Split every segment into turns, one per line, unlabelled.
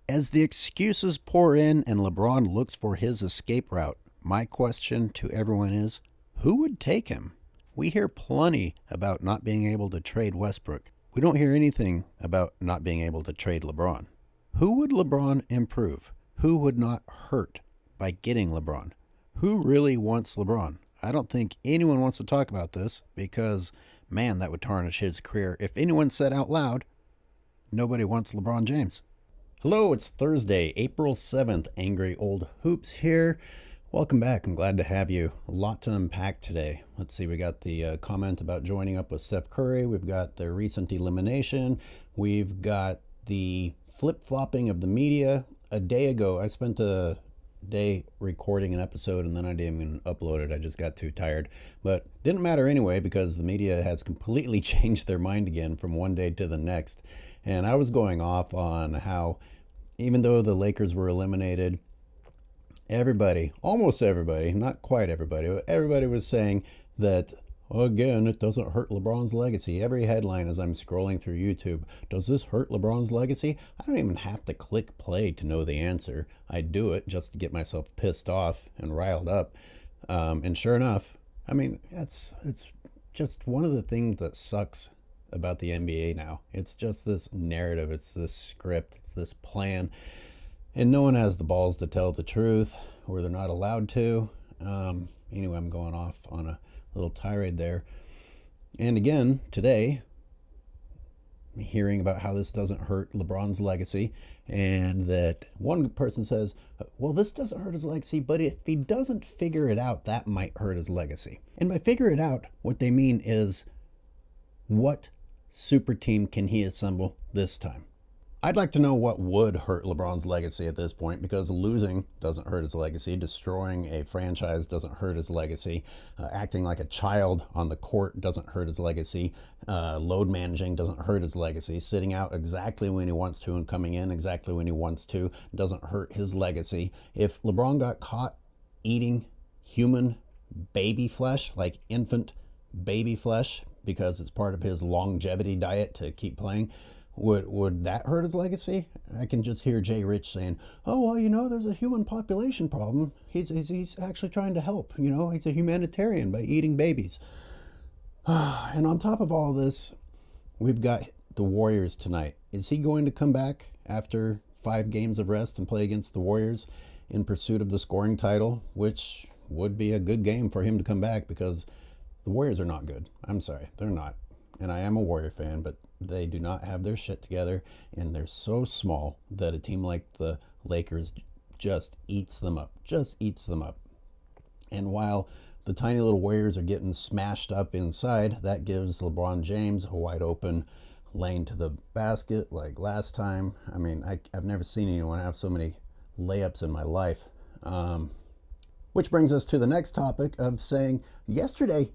As the excuses pour in and LeBron looks for his escape route, my question to everyone is, who would take him? We hear plenty about not being able to trade Westbrook. We don't hear anything about not being able to trade LeBron. Who would LeBron improve? Who would not hurt by getting LeBron? Who really wants LeBron? I don't think anyone wants to talk about this because, man, that would tarnish his career. If anyone said out loud, nobody wants LeBron James. Hello, it's Thursday, April 7th. Angry Old Hoops here. Welcome back. I'm glad to have you. A lot to unpack today. Let's see, we got the comment about joining up with Steph Curry. We've got the recent elimination. We've got the flip-flopping of the media. A day ago, I spent a day recording an episode and then I didn't even upload it. I just got too tired. But didn't matter anyway because the media has completely changed their mind again from one day to the next. And I was going off on how even though the Lakers were eliminated, everybody, almost everybody, not quite everybody, but everybody was saying that, again, it doesn't hurt LeBron's legacy. Every headline as I'm scrolling through YouTube, does this hurt LeBron's legacy? I don't even have to click play to know the answer. I do it just to get myself pissed off and riled up. And sure enough, I mean, it's just one of the things that sucks about the NBA now. It's just this narrative, it's this script, it's this plan, and no one has the balls to tell the truth, or they're not allowed to. Anyway, I'm going off on a little tirade there. And again, today, hearing about how this doesn't hurt LeBron's legacy, and that one person says, well, this doesn't hurt his legacy, but if he doesn't figure it out, that might hurt his legacy. And by figure it out, what they mean is, what super team can he assemble this time? I'd like to know what would hurt LeBron's legacy at this point, because losing doesn't hurt his legacy, destroying a franchise doesn't hurt his legacy, acting like a child on the court doesn't hurt his legacy, load managing doesn't hurt his legacy, sitting out exactly when he wants to and coming in exactly when he wants to doesn't hurt his legacy. If LeBron got caught eating human baby flesh, like infant baby flesh, because it's part of his longevity diet to keep playing, would that hurt his legacy? I can just hear Jay Rich saying, oh, well, you know, there's a human population problem. He's actually trying to help. You know, he's a humanitarian by eating babies. And on top of all this, we've got the Warriors tonight. Is he going to come back after 5 games of rest and play against the Warriors in pursuit of the scoring title, which would be a good game for him to come back, because the Warriors are not good. I'm sorry, they're not. And I am a Warrior fan, but they do not have their shit together, and they're so small that a team like the Lakers just eats them up. And while the tiny little Warriors are getting smashed up inside, that gives LeBron James a wide open lane to the basket like last time. I mean, I've never seen anyone have so many layups in my life. Which brings us to the next topic of saying, yesterday,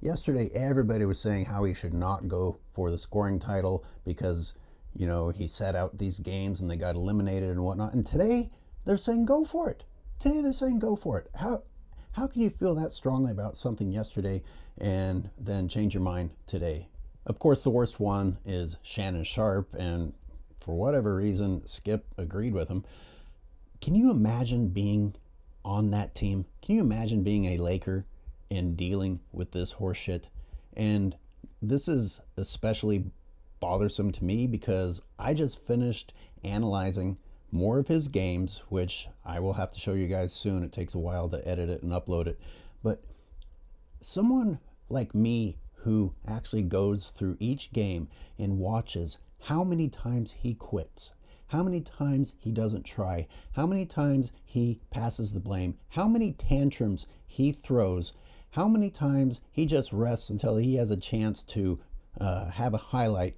everybody was saying how he should not go for the scoring title because, you know, he sat out these games and they got eliminated and whatnot. And today they're saying go for it. How can you feel that strongly about something yesterday and then change your mind today? Of course, the worst one is Shannon Sharpe, and for whatever reason, Skip agreed with him. Can you imagine being on that team? Can you imagine being a Laker and dealing with this horseshit? And this is especially bothersome to me because I just finished analyzing more of his games, which I will have to show you guys soon. It takes a while to edit it and upload it. But someone like me who actually goes through each game and watches how many times he quits, how many times he doesn't try, how many times he passes the blame, how many tantrums he throws, how many times he just rests until he has a chance to have a highlight.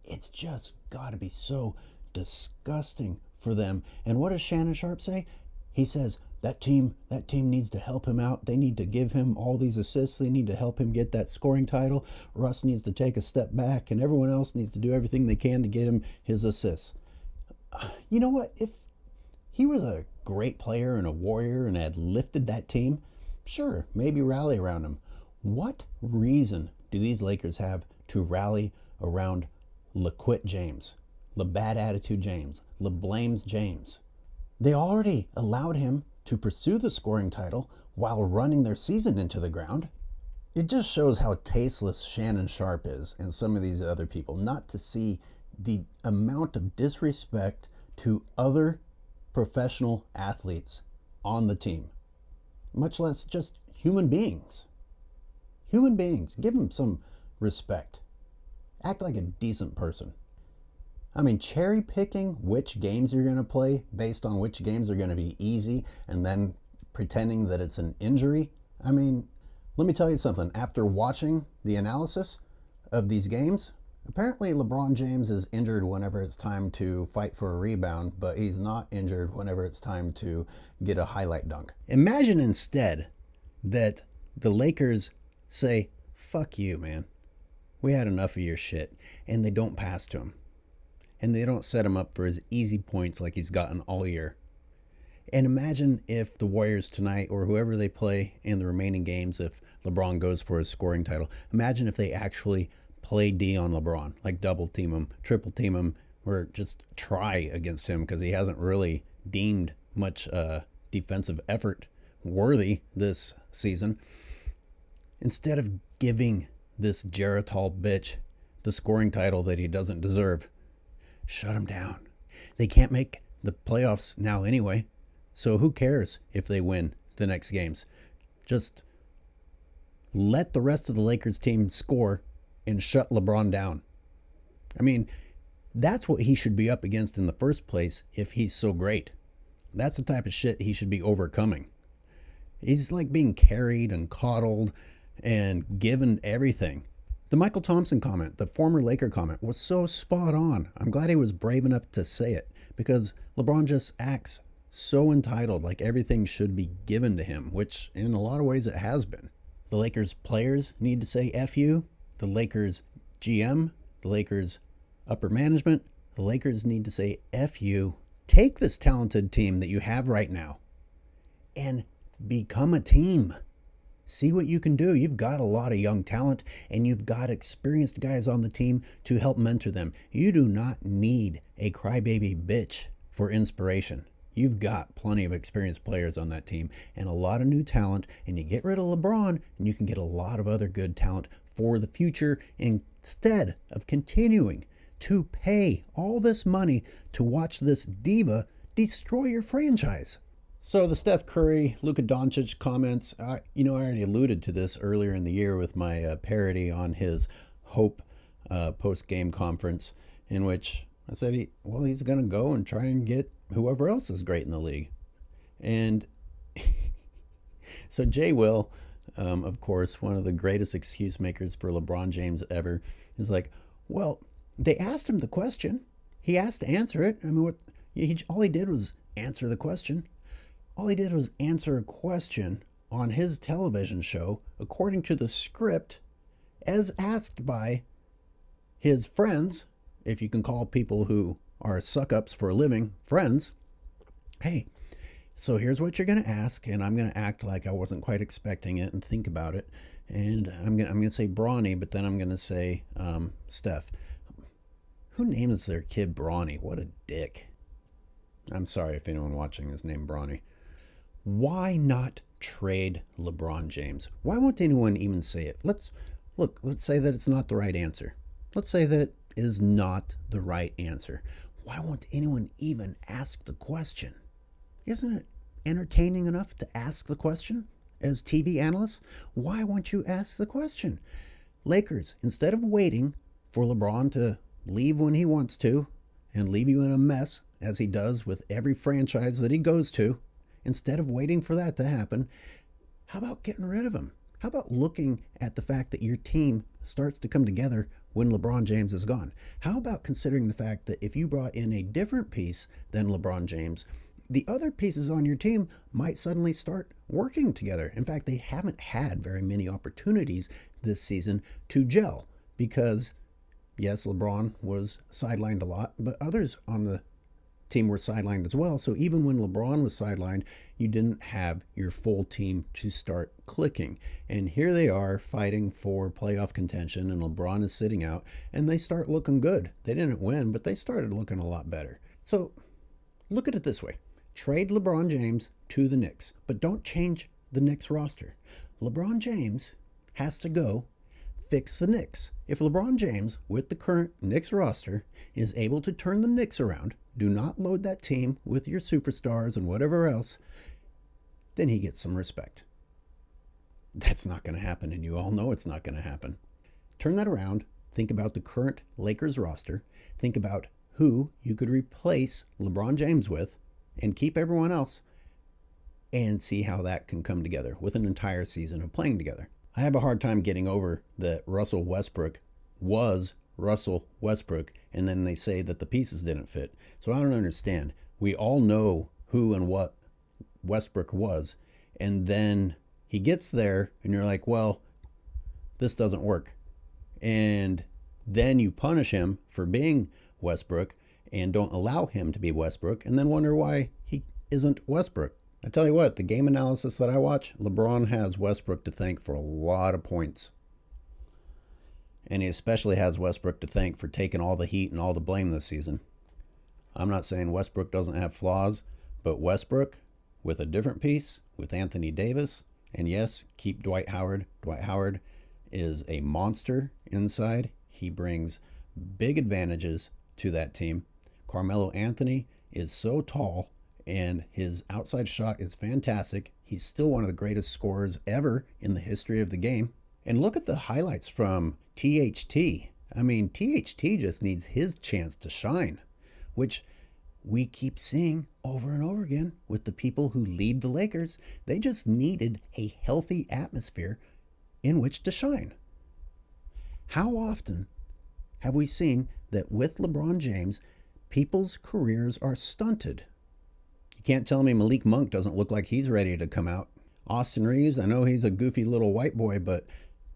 It's just got to be so disgusting for them. And what does Shannon Sharpe say? He says, that team needs to help him out. They need to give him all these assists. They need to help him get that scoring title. Russ needs to take a step back, and everyone else needs to do everything they can to get him his assists. You know what? If he was a great player and a warrior and had lifted that team, sure, maybe rally around him. What reason do these Lakers have to rally around LeQuit James? Bad Attitude James, Blames James. They already allowed him to pursue the scoring title while running their season into the ground. It just shows how tasteless Shannon Sharpe is and some of these other people not to see the amount of disrespect to other professional athletes on the team, much less just human beings. Human beings, give them some respect. Act like a decent person. I mean, cherry picking which games you're going to play based on which games are going to be easy and then pretending that it's an injury. I mean, let me tell you something. After watching the analysis of these games, apparently LeBron James is injured whenever it's time to fight for a rebound, but he's not injured whenever it's time to get a highlight dunk. Imagine instead that the Lakers say, fuck you, man. We had enough of your shit. And they don't pass to him. And they don't set him up for his easy points like he's gotten all year. And imagine if the Warriors tonight, or whoever they play in the remaining games, if LeBron goes for his scoring title, imagine if they actually play D on LeBron, like double team him, triple team him, or just try against him because he hasn't really deemed much defensive effort worthy this season. Instead of giving this Geritol bitch the scoring title that he doesn't deserve, shut him down. They can't make the playoffs now anyway. So who cares if they win the next games? Just let the rest of the Lakers team score and shut LeBron down. I mean, that's what he should be up against in the first place if he's so great. That's the type of shit he should be overcoming. He's like being carried and coddled and given everything. The Michael Thompson comment, the former Laker comment, was so spot on. I'm glad he was brave enough to say it because LeBron just acts so entitled, like everything should be given to him, which in a lot of ways it has been. The Lakers players need to say F you. The Lakers GM, the Lakers upper management, the Lakers need to say F you. Take this talented team that you have right now and become a team. See what you can do. You've got a lot of young talent and you've got experienced guys on the team to help mentor them. You do not need a crybaby bitch for inspiration. You've got plenty of experienced players on that team and a lot of new talent, and you get rid of LeBron and you can get a lot of other good talent for the future instead of continuing to pay all this money to watch this diva destroy your franchise. So the Steph Curry, Luka Doncic comments, I already alluded to this earlier in the year with my parody on his Hope post-game conference, in which I said, he's going to go and try and get whoever else is great in the league. And so Jay Will, of course, one of the greatest excuse makers for LeBron James ever, is like, well, they asked him the question. He asked to answer it. I mean, all he did was answer the question. All he did was answer a question on his television show according to the script as asked by his friends, if you can call people who are suck-ups for a living friends. Hey, so here's what you're going to ask, and I'm going to act like I wasn't quite expecting it and think about it. And I'm going to say Bronny, but then I'm going to say Steph. Who names their kid Bronny? What a dick. I'm sorry if anyone watching is named Bronny. Why not trade LeBron James? Why won't anyone even say it? Let's say that it's not the right answer. Let's say that it is not the right answer. Why won't anyone even ask the question? Isn't it entertaining enough to ask the question as TV analysts? Why won't you ask the question? Lakers, instead of waiting for LeBron to leave when he wants to and leave you in a mess, as he does with every franchise that he goes to, instead of waiting for that to happen, how about getting rid of him? How about looking at the fact that your team starts to come together when LeBron James is gone? How about considering the fact that if you brought in a different piece than LeBron James, the other pieces on your team might suddenly start working together? In fact, they haven't had very many opportunities this season to gel because, yes, LeBron was sidelined a lot, but others on the team were sidelined as well. So even when LeBron was sidelined, you didn't have your full team to start clicking. And here they are fighting for playoff contention, and LeBron is sitting out, and they start looking good. They didn't win, but they started looking a lot better. So look at it this way. Trade LeBron James to the Knicks, but don't change the Knicks roster. LeBron James has to go fix the Knicks. If LeBron James, with the current Knicks roster, is able to turn the Knicks around, do not load that team with your superstars and whatever else, then he gets some respect. That's not going to happen, and you all know it's not going to happen. Turn that around. Think about the current Lakers roster. Think about who you could replace LeBron James with and keep everyone else, and see how that can come together with an entire season of playing together. I have a hard time getting over that Russell Westbrook was Russell Westbrook, and then they say that the pieces didn't fit. So I don't understand. We all know who and what Westbrook was, and then he gets there, and you're like, well, this doesn't work. And then you punish him for being Westbrook and don't allow him to be Westbrook, and then wonder why he isn't Westbrook. I tell you what, the game analysis that I watch, LeBron has Westbrook to thank for a lot of points. And he especially has Westbrook to thank for taking all the heat and all the blame this season. I'm not saying Westbrook doesn't have flaws, but Westbrook, with a different piece, with Anthony Davis, and yes, keep Dwight Howard. Dwight Howard is a monster inside. He brings big advantages to that team. Carmelo Anthony is so tall, and his outside shot is fantastic. He's still one of the greatest scorers ever in the history of the game. And look at the highlights from THT. I mean, THT just needs his chance to shine, which we keep seeing over and over again with the people who lead the Lakers. They just needed a healthy atmosphere in which to shine. How often have we seen that with LeBron James, people's careers are stunted? You can't tell me Malik Monk doesn't look like he's ready to come out. Austin Reeves, I know he's a goofy little white boy, but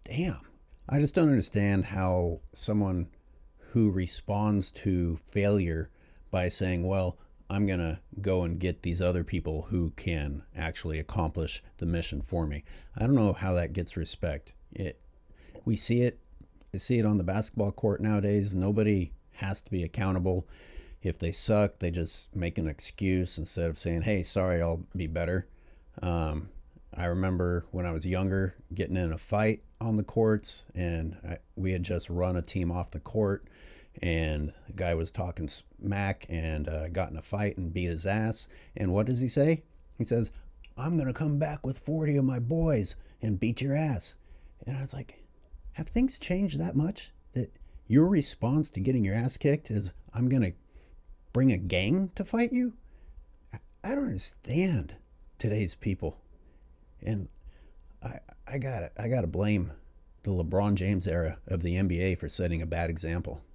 damn, I just don't understand how someone who responds to failure by saying, well, I'm going to go and get these other people who can actually accomplish the mission for me. I don't know how that gets respect. We see it. I see it on the basketball court nowadays. Nobody has to be accountable. If they suck, they just make an excuse instead of saying, hey, sorry, I'll be better. I remember when I was younger getting in a fight on the courts, and we had just run a team off the court, and the guy was talking smack and got in a fight and beat his ass. And what does he say? He says, I'm going to come back with 40 of my boys and beat your ass. And I was like, have things changed that much that your response to getting your ass kicked is, I'm going to bring a gang to fight you? I don't understand today's people. And I gotta blame the LeBron James era of the NBA for setting a bad example.